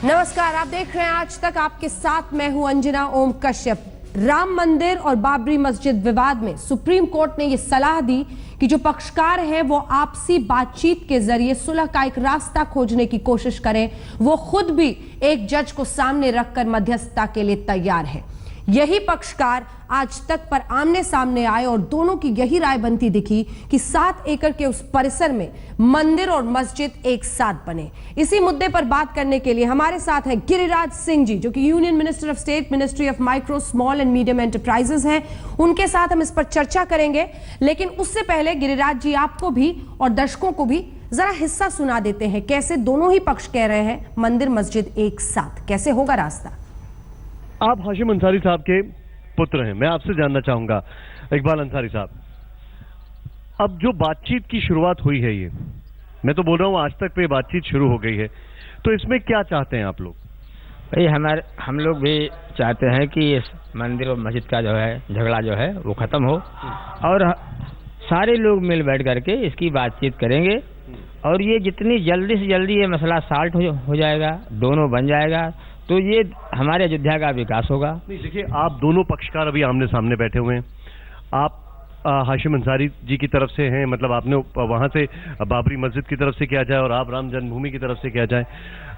नमस्कार, आप देख रहे हैं आज तक। आपके साथ मैं हूं अंजना ओम कश्यप। राम मंदिर और बाबरी मस्जिद विवाद में सुप्रीम कोर्ट ने यह सलाह दी कि जो पक्षकार हैं वो आपसी बातचीत के जरिए सुलह का एक रास्ता खोजने की कोशिश करें। वो खुद भी एक जज को सामने रखकर मध्यस्थता के लिए तैयार है। यही पक्षकार आज तक पर आमने सामने आए और दोनों की यही राय बनती दिखी कि 7 एकड़ के उस परिसर में मंदिर और मस्जिद एक साथ बने। इसी मुद्दे पर बात करने के लिए हमारे साथ है गिरिराज सिंह जी, जो कि union minister of state, ministry of micro, small and medium enterprises हैं। उनके साथ हम इस पर चर्चा करेंगे, लेकिन उससे पहले गिरिराज जी आपको भी और दर्शकों को भी जरा हिस्सा सुना देते हैं कैसे दोनों ही पक्ष कह रहे हैं मंदिर मस्जिद एक साथ, कैसे होगा रास्ता। आप हाशिम अंसारी साहब के पुत्र हैं। मैं आपसे जानना चाहूंगा इकबाल अंसारी साहब, अब जो बातचीत की शुरुआत हुई है, ये मैं तो बोल रहा हूं आज तक पे बातचीत शुरू हो गई है, तो इसमें क्या चाहते हैं आप लोग? भाई हम लोग भी चाहते हैं कि इस मंदिर और मस्जिद का जो है झगड़ा जो है वो खत्म हो और सारे लोग मिल बैठ करके इसकी बातचीत करेंगे और ये जितनी जल्दी से जल्दी ये मसला सॉल्व हो जाएगा, दोनों बन जाएगा, तो ये हमारे अयोध्या का विकास होगा। नहीं, देखिए, आप दोनों पक्षकार अभी आमने सामने बैठे हुए हैं। आप हाशिम अंसारी जी की तरफ से हैं, मतलब आपने वहां से बाबरी मस्जिद की तरफ से किया जाए और आप राम जन्मभूमि की तरफ से किया जाए।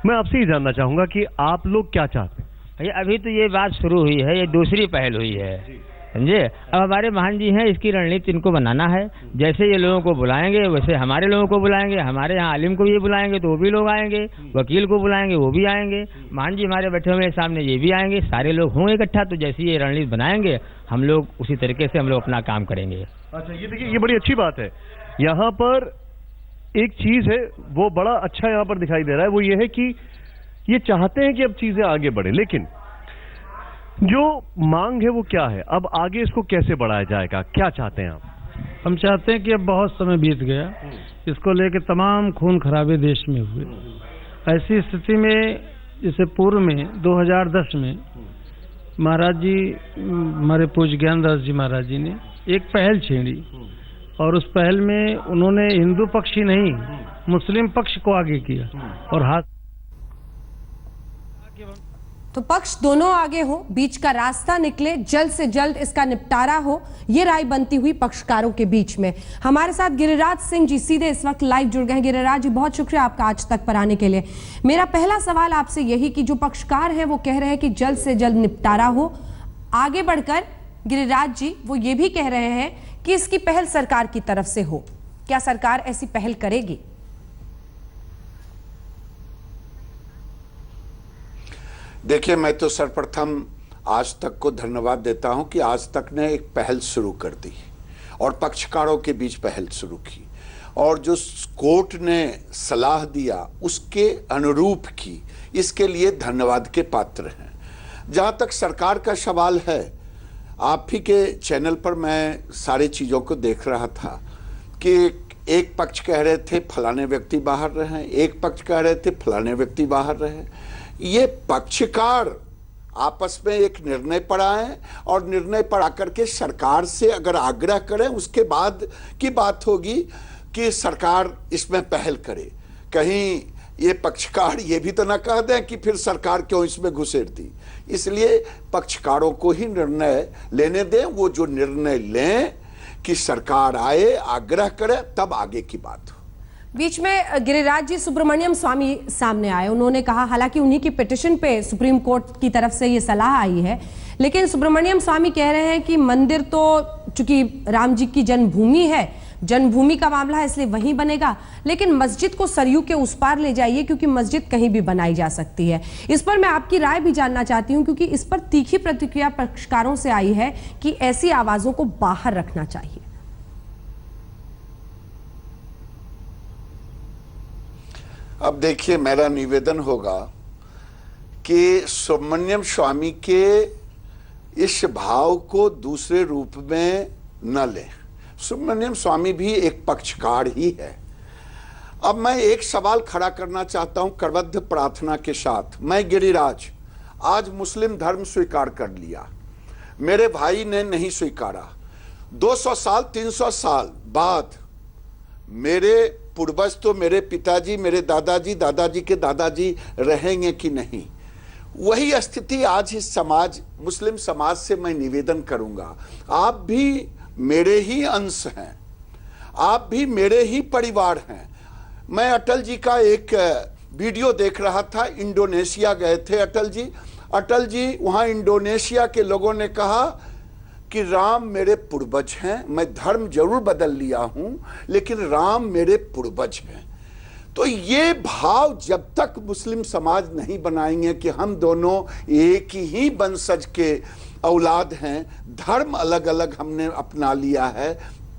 मैं आपसे ये जानना चाहूंगा कि आप लोग क्या चाहते हैं? भैया अभी तो ये बात शुरू हुई है, ये दूसरी पहल हुई है, समझे। अब हमारे महान जी हैं, इसकी रणनीति इनको बनाना है। जैसे ये लोगों को बुलाएंगे वैसे हमारे लोगों को बुलाएंगे, हमारे यहाँ आलिम को भी बुलाएंगे तो वो भी लोग आएंगे, वकील को बुलाएंगे वो भी आएंगे, महान जी हमारे बैठे हुए सामने ये भी आएंगे, सारे लोग होंगे इकट्ठा। तो जैसे ये रणनीति बनाएंगे हम लोग उसी तरीके से हम लोग अपना काम करेंगे। अच्छा, ये देखिए, ये बड़ी अच्छी बात है। यहाँ पर एक चीज है वो बड़ा अच्छा यहाँ पर दिखाई दे रहा है, वो ये है कि ये चाहते हैं कि अब चीजें आगे बढ़े, लेकिन जो मांग है वो क्या है? अब आगे इसको कैसे बढ़ाया जाएगा? क्या चाहते हैं आप? हम चाहते हैं कि अब बहुत समय बीत गया, इसको लेकर तमाम खून खराबे देश में हुए। ऐसी स्थिति में जैसे पूर्व में 2010 में महाराज जी, हमारे पूज्य ज्ञानदास जी महाराज जी ने एक पहल छेड़ी और उस पहल में उन्होंने हिंदू पक्ष ही नहीं मुस्लिम पक्ष को आगे किया और हाथ तो पक्ष दोनों आगे हो, बीच का रास्ता निकले, जल्द से जल्द इसका निपटारा हो, ये राय बनती हुई पक्षकारों के बीच में। हमारे साथ गिरिराज सिंह जी सीधे इस वक्त लाइव जुड़ गए हैं। गिरिराज जी, बहुत शुक्रिया आपका आज तक पर आने के लिए। मेरा पहला सवाल आपसे यही कि जो पक्षकार हैं वो कह रहे हैं कि जल्द से जल्द निपटारा हो, आगे बढ़कर गिरिराज जी वो ये भी कह रहे हैं कि इसकी पहल सरकार की तरफ से हो। क्या सरकार ऐसी पहल करेगी? देखिए, मैं तो सर्वप्रथम आज तक को धन्यवाद देता हूं कि आज तक ने एक पहल शुरू कर दी और पक्षकारों के बीच पहल शुरू की और जो कोर्ट ने सलाह दिया उसके अनुरूप की, इसके लिए धन्यवाद के पात्र हैं। जहां तक सरकार का सवाल है, आप ही के चैनल पर मैं सारी चीज़ों को देख रहा था कि एक पक्ष कह रहे थे फलाने व्यक्ति बाहर रहे, एक पक्ष कह रहे थे फलाने व्यक्ति बाहर रहे। ये पक्षकार आपस में एक निर्णय पर आए और निर्णय पर आकर के सरकार से अगर आग्रह करें, उसके बाद की बात होगी कि सरकार इसमें पहल करे। कहीं ये पक्षकार ये भी तो ना कह दें कि फिर सरकार क्यों इसमें घुसेड़ दी। इसलिए पक्षकारों को ही निर्णय लेने दें, वो जो निर्णय लें कि सरकार आए, आग्रह करे, तब आगे की बात हो। बीच में गिरिराज जी सुब्रमण्यम स्वामी सामने आए, उन्होंने कहा, हालांकि उन्हीं की पिटीशन पे सुप्रीम कोर्ट की तरफ से ये सलाह आई है, लेकिन सुब्रमण्यम स्वामी कह रहे हैं कि मंदिर तो चूंकि राम जी की जन्मभूमि है, जन्मभूमि का मामला है इसलिए वहीं बनेगा, लेकिन मस्जिद को सरयू के उस पार ले जाइए क्योंकि मस्जिद कहीं भी बनाई जा सकती है। इस पर मैं आपकी राय भी जानना चाहती हूं क्योंकि इस पर तीखी प्रतिक्रिया पक्षकारों से आई है कि ऐसी आवाजों को बाहर रखना चाहिए। अब देखिए, मेरा निवेदन होगा कि सुब्रमण्यम स्वामी के इस भाव को दूसरे रूप में न लें। सुब्रमण्यम स्वामी भी एक पक्षकार ही है। अब मैं एक सवाल खड़ा करना चाहता हूं करबद्ध प्रार्थना के साथ। मैं गिरिराज आज मुस्लिम धर्म स्वीकार कर लिया, मेरे भाई ने नहीं स्वीकारा। 200 साल 300 साल बाद मेरे पूर्वज तो मेरे पिताजी, मेरे दादाजी, दादाजी के दादाजी रहेंगे कि नहीं, वही स्थिति आज इस समाज, मुस्लिम समाज से मैं निवेदन करूंगा। आप भी मेरे ही अंश हैं, आप भी मेरे ही परिवार हैं। मैं अटल जी का एक वीडियो देख रहा था, इंडोनेशिया गए थे अटल जी वहां इंडोनेशिया के लोगों ने कहा कि राम मेरे पूर्वज हैं, मैं धर्म जरूर बदल लिया हूं लेकिन राम मेरे पूर्वज हैं। तो ये भाव जब तक मुस्लिम समाज नहीं बनाएंगे कि हम दोनों एक ही वंशज के औलाद हैं, धर्म अलग अलग हमने अपना लिया है,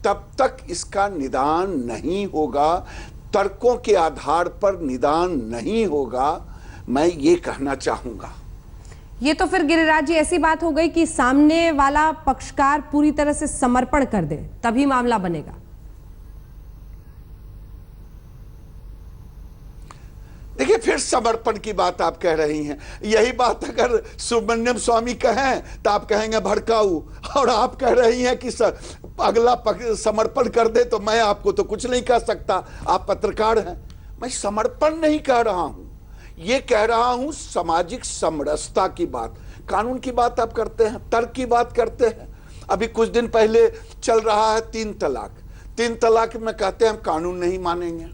तब तक इसका निदान नहीं होगा, तर्कों के आधार पर निदान नहीं होगा। मैं ये कहना चाहूंगा। ये तो फिर गिरिराज जी ऐसी बात हो गई कि सामने वाला पक्षकार पूरी तरह से समर्पण कर दे तभी मामला बनेगा। देखिए, फिर समर्पण की बात आप कह रही हैं। यही बात अगर सुब्रमण्यम स्वामी कहें तो आप कहेंगे भड़काऊ, और आप कह रही हैं कि अगला समर्पण कर दे तो मैं आपको तो कुछ नहीं कह सकता, आप पत्रकार हैं। मैं समर्पण नहीं कह रहा हूं, ये कह रहा हूं सामाजिक समरसता की बात। कानून की बात आप करते हैं, तर्क की बात करते हैं। अभी कुछ दिन पहले चल रहा है 3 तलाक। 3 तलाक में कहते हैं हम कानून नहीं मानेंगे,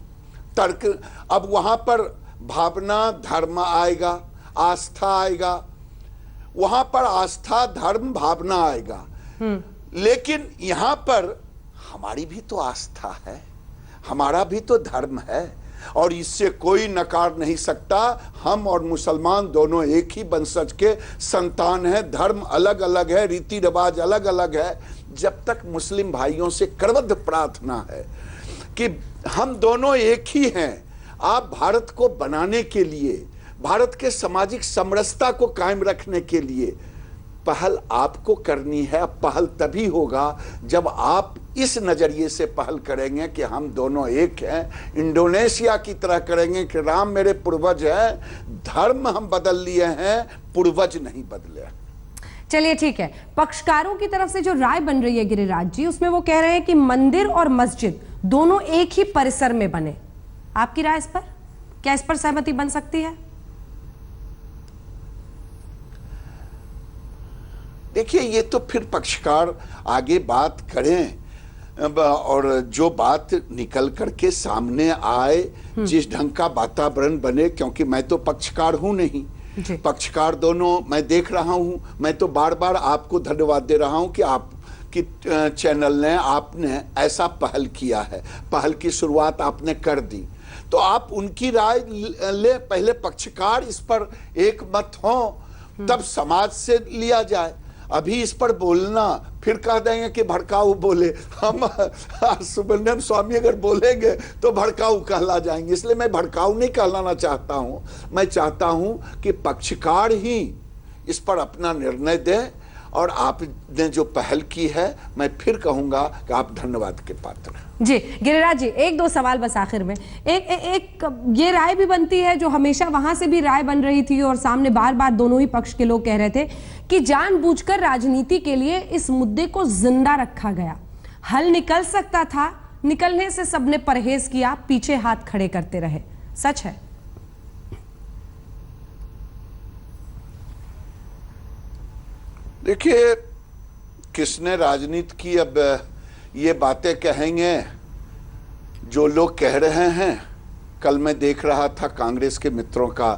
तर्क। अब वहां पर भावना धर्म आएगा, आस्था आएगा, वहां पर आस्था धर्म भावना आएगा। लेकिन यहां पर हमारी भी तो आस्था है, हमारा भी तो धर्म है, और इससे कोई नकार नहीं सकता। हम और मुसलमान दोनों एक ही वंशज के संतान हैं, धर्म अलग अलग है, रीति रिवाज अलग अलग है। जब तक मुस्लिम भाइयों से करबद्ध प्रार्थना है कि हम दोनों एक ही हैं, आप भारत को बनाने के लिए, भारत के सामाजिक समरसता को कायम रखने के लिए पहल आपको करनी है। पहल तभी होगा जब आप इस नजरिए से पहल करेंगे कि हम दोनों एक हैं, इंडोनेशिया की तरह करेंगे कि राम मेरे पूर्वज हैं, धर्म हम बदल लिए हैं, पूर्वज नहीं बदले। चलिए ठीक है, पक्षकारों की तरफ से जो राय बन रही है गिरिराज जी, उसमें वो कह रहे हैं कि मंदिर और मस्जिद दोनों एक ही परिसर में बने। आपकी राय इस पर, क्या इस पर सहमति बन सकती है? देखिए, ये तो फिर पक्षकार आगे बात करें, और जो बात निकल करके सामने आए, जिस ढंग का वातावरण बने। क्योंकि मैं तो पक्षकार हूं नहीं, पक्षकार दोनों मैं देख रहा हूं। मैं तो बार बार आपको धन्यवाद दे रहा हूं कि आप कि चैनल ने, आपने ऐसा पहल किया है, पहल की शुरुआत आपने कर दी। तो आप उनकी राय ले, पहले पक्षकार इस पर एक मत हो, तब समाज से लिया जाए। अभी इस पर बोलना, फिर कह देंगे कि भड़काऊ बोले। हम सुब्रमण्यम स्वामी अगर बोलेंगे तो भड़काऊ कहला जाएंगे, इसलिए मैं भड़काऊ नहीं कहलाना चाहता हूं। मैं चाहता हूं कि पक्षकार ही इस पर अपना निर्णय दें, और आपने जो पहल की है, मैं फिर कहूंगा कि आप धन्यवाद के पात्र हैं। जी गिरिराज जी, 1-2 सवाल बस आखिर में। एक ये राय भी बनती है, जो हमेशा वहां से भी राय बन रही थी और सामने बार बार दोनों ही पक्ष के लोग कह रहे थे कि जानबूझकर राजनीति के लिए इस मुद्दे को जिंदा रखा गया। हल निकल सकता था, निकलने से सबने परहेज किया, पीछे हाथ खड़े करते रहे। सच है? देखिए, किसने राजनीति की, अब ये बातें कहेंगे जो लोग कह रहे हैं। कल मैं देख रहा था कांग्रेस के मित्रों का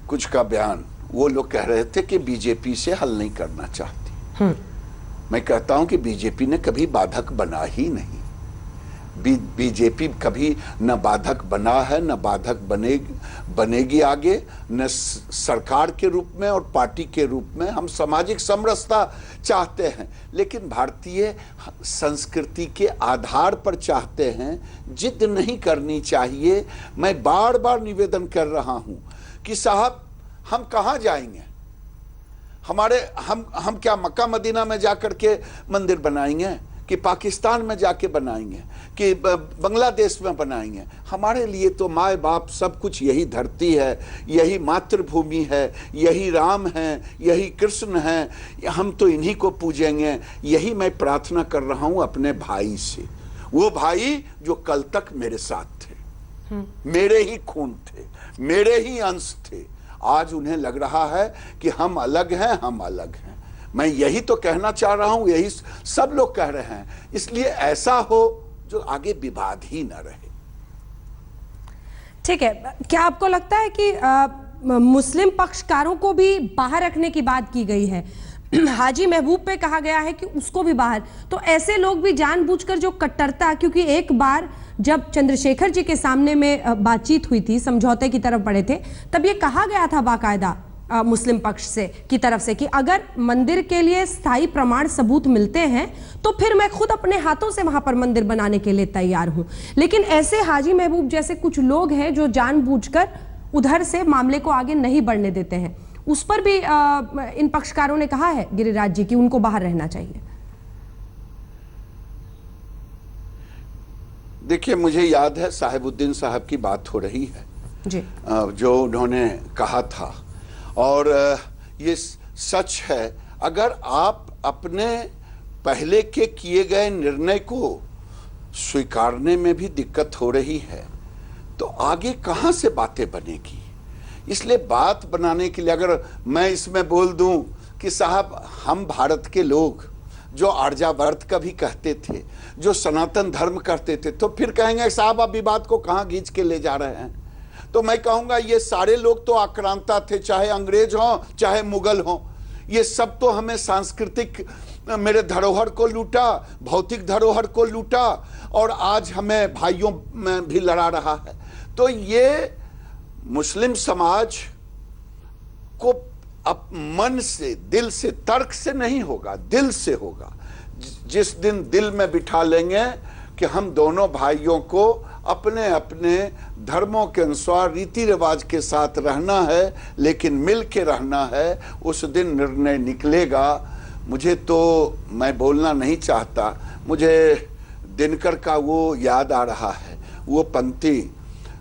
कुछ का बयान, वो लोग कह रहे थे कि बीजेपी से हल नहीं करना चाहती। मैं कहता हूं कि बीजेपी ने कभी बाधक बना ही नहीं। बीजेपी कभी न बाधक बना है, न बाधक बनेगी आगे, न सरकार के रूप में और पार्टी के रूप में। हम सामाजिक समरसता चाहते हैं, लेकिन भारतीय संस्कृति के आधार पर चाहते हैं। जिद नहीं करनी चाहिए। मैं बार बार निवेदन कर रहा हूं कि साहब, हम कहां जाएंगे? हम क्या मक्का मदीना में जाकर के मंदिर बनाएंगे, कि पाकिस्तान में जाके बनाएंगे, कि बांग्लादेश में बनाएंगे? हमारे लिए तो माए बाप सब कुछ यही धरती है, यही मातृभूमि है, यही राम है, यही कृष्ण है। हम तो इन्हीं को पूजेंगे। यही मैं प्रार्थना कर रहा हूं अपने भाई से, वो भाई जो कल तक मेरे साथ थे। मेरे ही खून थे, मेरे ही अंश थे। आज उन्हें लग रहा है कि हम अलग हैं, हम अलग हैं। मैं यही तो कहना चाह रहा हूं, यही सब लोग कह रहे हैं। इसलिए ऐसा हो जो आगे विवाद ही न रहे। ठीक है, क्या आपको लगता है कि मुस्लिम पक्षकारों को भी बाहर रखने की बात की गई है? हाजी महबूब पे कहा गया है कि उसको भी बाहर, तो ऐसे लोग भी जानबूझकर जो कट्टरता, क्योंकि एक बार जब चंद्रशेखर जी के सामने में बातचीत हुई थी, समझौते की तरफ बढ़े थे, तब ये कहा गया था बाकायदा मुस्लिम पक्ष से की तरफ से कि अगर मंदिर के लिए स्थायी प्रमाण सबूत मिलते हैं तो फिर मैं खुद अपने हाथों से वहां पर मंदिर बनाने के लिए तैयार हूं। लेकिन ऐसे हाजी महबूब जैसे कुछ लोग हैं जो जानबूझकर उधर से मामले को आगे नहीं बढ़ने देते हैं। उस पर भी इन पक्षकारों ने कहा है गिरिराज जी कि उनको बाहर रहना चाहिए। देखिए, मुझे याद है साहिबुद्दीन साहब की बात हो रही है जी, जो उन्होंने कहा था, और ये सच है। अगर आप अपने पहले के किए गए निर्णय को स्वीकारने में भी दिक्कत हो रही है तो आगे कहां से बातें बनेगी। इसलिए बात बनाने के लिए अगर मैं इसमें बोल दूं कि साहब हम भारत के लोग जो आर्यावर्त का भी कहते थे, जो सनातन धर्म करते थे, तो फिर कहेंगे साहब आप विवाद को कहां खींच के ले जा रहे हैं। तो मैं कहूंगा ये सारे लोग तो आक्रांता थे, चाहे अंग्रेज हों चाहे मुगल हों। ये सब तो हमें सांस्कृतिक मेरे धरोहर को लूटा, भौतिक धरोहर को लूटा, और आज हमें भाइयों में भी लड़ा रहा है। तो ये मुस्लिम समाज को अब मन से, दिल से, तर्क से नहीं होगा, दिल से होगा। जिस दिन दिल में बिठा लेंगे कि हम दोनों भाइयों को अपने अपने धर्मों के अनुसार रीति रिवाज के साथ रहना है, लेकिन मिल के रहना है, उस दिन निर्णय निकलेगा। मुझे तो, मैं बोलना नहीं चाहता, मुझे दिनकर का वो याद आ रहा है, वो पंक्ति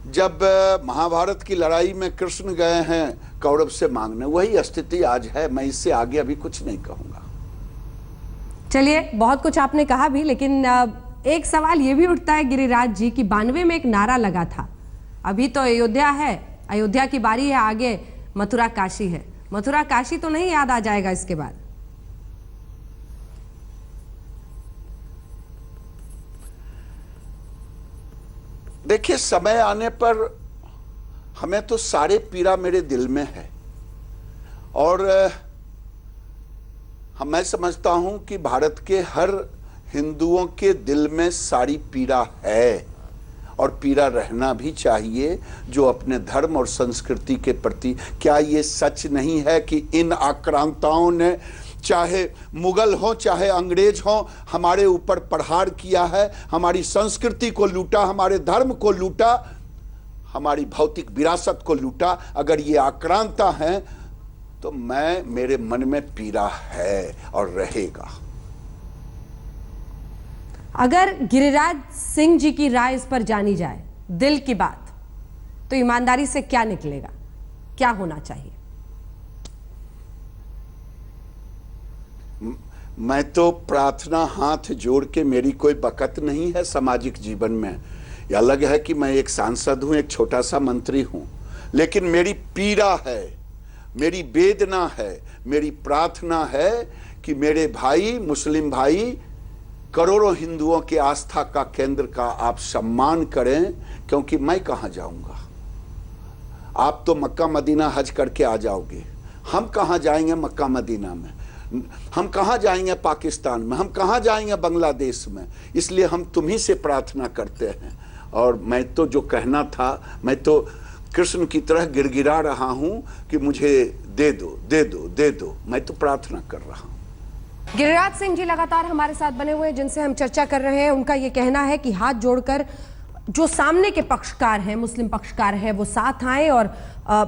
जब महाभारत की लड़ाई में कृष्ण गए हैं कौरव से मांगने, वही स्थिति आज है। मैं इससे आगे अभी कुछ नहीं कहूंगा। चलिए, बहुत कुछ आपने कहा भी, लेकिन एक सवाल ये भी उठता है गिरिराज जी कि 92 में एक नारा लगा था, अभी तो अयोध्या है, अयोध्या की बारी है, आगे मथुरा काशी है। मथुरा काशी तो नहीं याद आ जाएगा इसके बाद? देखिए, समय आने पर हमें तो सारे पीड़ा मेरे दिल में है, और मैं समझता हूं कि भारत के हर हिंदुओं के दिल में सारी पीड़ा है, और पीड़ा रहना भी चाहिए, जो अपने धर्म और संस्कृति के प्रति। क्या ये सच नहीं है कि इन आक्रांताओं ने, चाहे मुगल हो चाहे अंग्रेज हो, हमारे ऊपर प्रहार किया है, हमारी संस्कृति को लूटा, हमारे धर्म को लूटा, हमारी भौतिक विरासत को लूटा। अगर ये आक्रांता हैं तो मेरे मन में पीड़ा है और रहेगा। अगर गिरिराज सिंह जी की राय इस पर जानी जाए, दिल की बात, तो ईमानदारी से क्या निकलेगा, क्या होना चाहिए? मैं तो प्रार्थना हाथ जोड़ के, मेरी कोई बकत नहीं है सामाजिक जीवन में। यह अलग है कि मैं एक सांसद हूं, एक छोटा सा मंत्री हूं, लेकिन मेरी पीड़ा है, मेरी वेदना है, मेरी प्रार्थना है कि मेरे भाई, मुस्लिम भाई, करोड़ों हिंदुओं की आस्था का केंद्र का आप सम्मान करें, क्योंकि मैं कहां जाऊंगा। आप तो मक्का मदीना हज करके आ जाओगे, हम कहां जाएंगे मक्का मदीना में, हम कहां जाएंगे पाकिस्तान में, हम कहां जाएंगे बांग्लादेश में। इसलिए हम तुम्ही से प्रार्थना करते हैं। और मैं तो जो कहना था, मैं तो कृष्ण की तरह गिड़गिड़ा रहा हूं कि मुझे दे दो, दे दो, दे दो। मैं तो प्रार्थना कर रहा हूं। गिरिराज सिंह जी लगातार हमारे साथ बने हुए हैं, जिनसे हम चर्चा कर रहे हैं। उनका ये कहना है कि हाथ जोड़कर जो सामने के पक्षकार हैं, मुस्लिम पक्षकार हैं, वो साथ आए और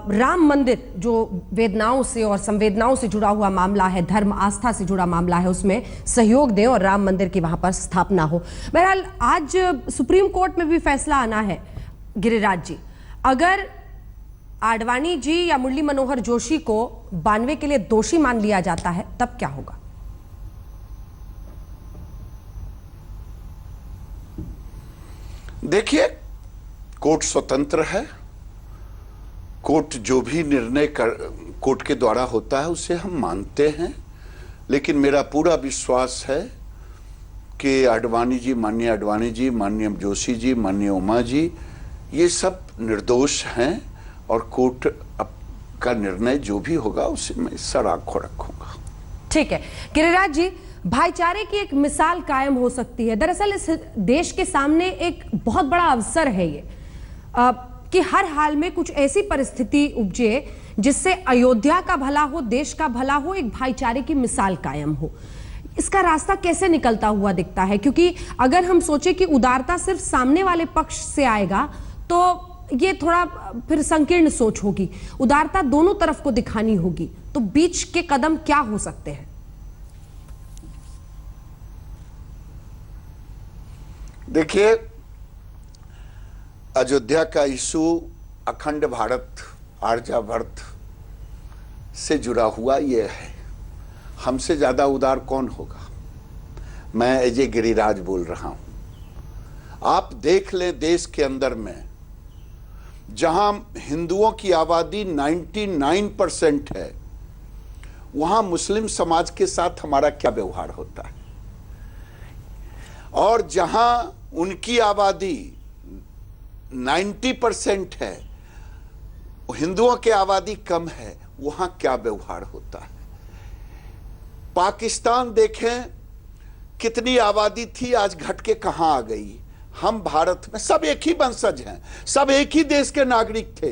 राम मंदिर जो वेदनाओं से और संवेदनाओं से जुड़ा हुआ मामला है, धर्म आस्था से जुड़ा मामला है, उसमें सहयोग दें और राम मंदिर की वहां पर स्थापना हो। बहरहाल आज सुप्रीम कोर्ट में भी फैसला आना है। गिरिराज जी, अगर आडवाणी जी या मुरली मनोहर जोशी को 92 के लिए दोषी मान लिया जाता है, तब क्या होगा? देखिए, कोर्ट स्वतंत्र है। कोर्ट जो भी निर्णय कोर्ट के द्वारा होता है उसे हम मानते हैं, लेकिन मेरा पूरा विश्वास है कि आडवाणी जी, माननीय आडवाणी जी, माननीय जोशी जी, माननीय उमा जी, ये सब निर्दोष हैं और कोर्ट का निर्णय जो भी होगा उसे मैं सर आंखों रखूंगा। ठीक है गिरिराज जी, भाईचारे की एक मिसाल कायम हो सकती है। दरअसल इस देश के सामने एक बहुत बड़ा अवसर है ये कि हर हाल में कुछ ऐसी परिस्थिति उपजे जिससे अयोध्या का भला हो, देश का भला हो, एक भाईचारे की मिसाल कायम हो। इसका रास्ता कैसे निकलता हुआ दिखता है? क्योंकि अगर हम सोचे कि उदारता सिर्फ सामने वाले पक्ष से आएगा तो ये थोड़ा फिर संकीर्ण सोच होगी। उदारता दोनों तरफ को दिखानी होगी, तो बीच के कदम क्या हो सकते हैं? देखिए, अयोध्या का इशू अखंड भारत, आर्यावर्त से जुड़ा हुआ ये है। हमसे ज्यादा उदार कौन होगा? मैं अजय गिरिराज बोल रहा हूं। आप देख लें, देश के अंदर में जहां हिंदुओं की आबादी 99% है, वहां मुस्लिम समाज के साथ हमारा क्या व्यवहार होता है, और जहां उनकी आबादी 90% है, हिंदुओं की आबादी कम है, वहां क्या व्यवहार होता है। पाकिस्तान देखें, कितनी आबादी थी, आज घट के कहां आ गई। हम भारत में सब एक ही वंशज हैं, सब एक ही देश के नागरिक थे,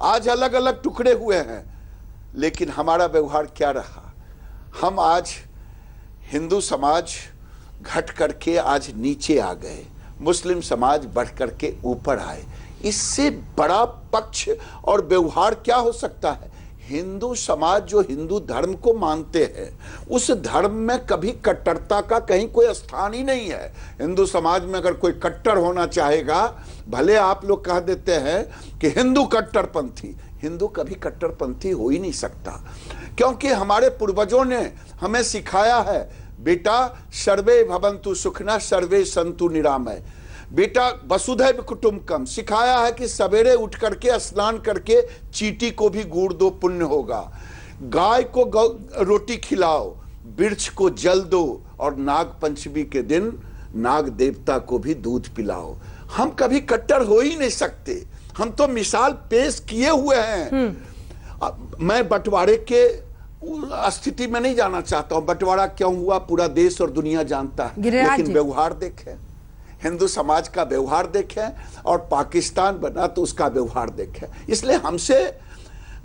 आज अलग अलग टुकड़े हुए हैं, लेकिन हमारा व्यवहार क्या रहा। हम आज हिंदू समाज घट करके आज नीचे आ गए, मुस्लिम समाज बढ़ करके ऊपर आए। इससे बड़ा पक्ष और व्यवहार क्या हो सकता है? हिंदू समाज जो हिंदू धर्म को मानते हैं, उस धर्म में कभी कट्टरता का कहीं कोई स्थान ही नहीं है। हिंदू समाज में अगर कोई कट्टर होना चाहेगा, भले आप लोग कह देते हैं कि हिंदू कट्टरपंथी, हिंदू कभी कट्टरपंथी हो ही नहीं सकता, क्योंकि हमारे पूर्वजों ने हमें सिखाया है, बेटा सर्वे भवन्तु सुखिनः सर्वे सन्तु निरामय। बेटा वसुधैव कुटुम्बकम सिखाया है कि सवेरे उठ करके स्नान करके चींटी को भी गुड़ दो, पुण्य होगा। गाय को रोटी खिलाओ, वृक्ष को जल दो, और नाग पंचमी के दिन नाग देवता को भी दूध पिलाओ। हम कभी कट्टर हो ही नहीं सकते, हम तो मिसाल पेश किए हुए हैं। मैं बंटवारे के स्थिति में नहीं जाना चाहता हूं, बंटवारा क्यों हुआ पूरा देश और दुनिया जानता है, लेकिन व्यवहार देखें, हिंदू समाज का व्यवहार देखें, और पाकिस्तान बना तो उसका व्यवहार देखें। इसलिए हमसे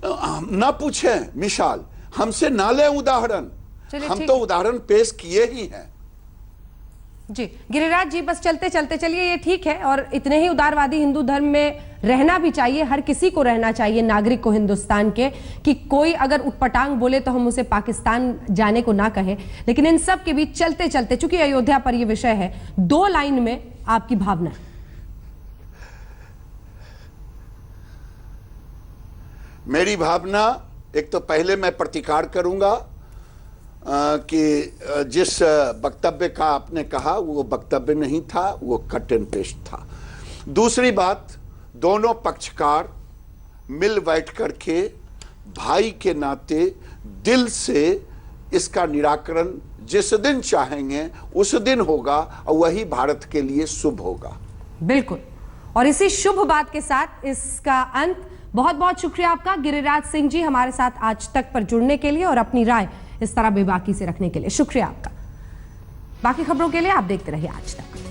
ना पूछें मिसाल, हमसे ना लें उदाहरण, हम तो उदाहरण पेश किए ही हैं। जी गिरिराज जी, बस चलते चलते चलिए, ये ठीक है, और इतने ही उदारवादी हिंदू धर्म में रहना भी चाहिए, हर किसी को रहना चाहिए, नागरिक को हिंदुस्तान के, कि कोई अगर उटपटांग बोले तो हम उसे पाकिस्तान जाने को ना कहें। लेकिन इन सब के बीच चलते चलते, चूंकि अयोध्या पर यह विषय है, 2 लाइन में आपकी भावना। मेरी भावना, एक तो पहले मैं प्रतिकार करूंगा कि जिस वक्तव्य का आपने कहा वो वक्तव्य नहीं था, वो कट एंड पेस्ट था। दूसरी बात, दोनों पक्षकार मिल बैठ करके भाई के नाते दिल से इसका निराकरण जिस दिन चाहेंगे उस दिन होगा, और वही भारत के लिए शुभ होगा। बिल्कुल, और इसी शुभ बात के साथ इसका अंत। बहुत बहुत शुक्रिया आपका गिरिराज सिंह जी, हमारे साथ आज तक पर जुड़ने के लिए और अपनी राय इस तरह बेबाकी से रखने के लिए। शुक्रिया आपका। बाकी खबरों के लिए आप देखते रहिए आज तक।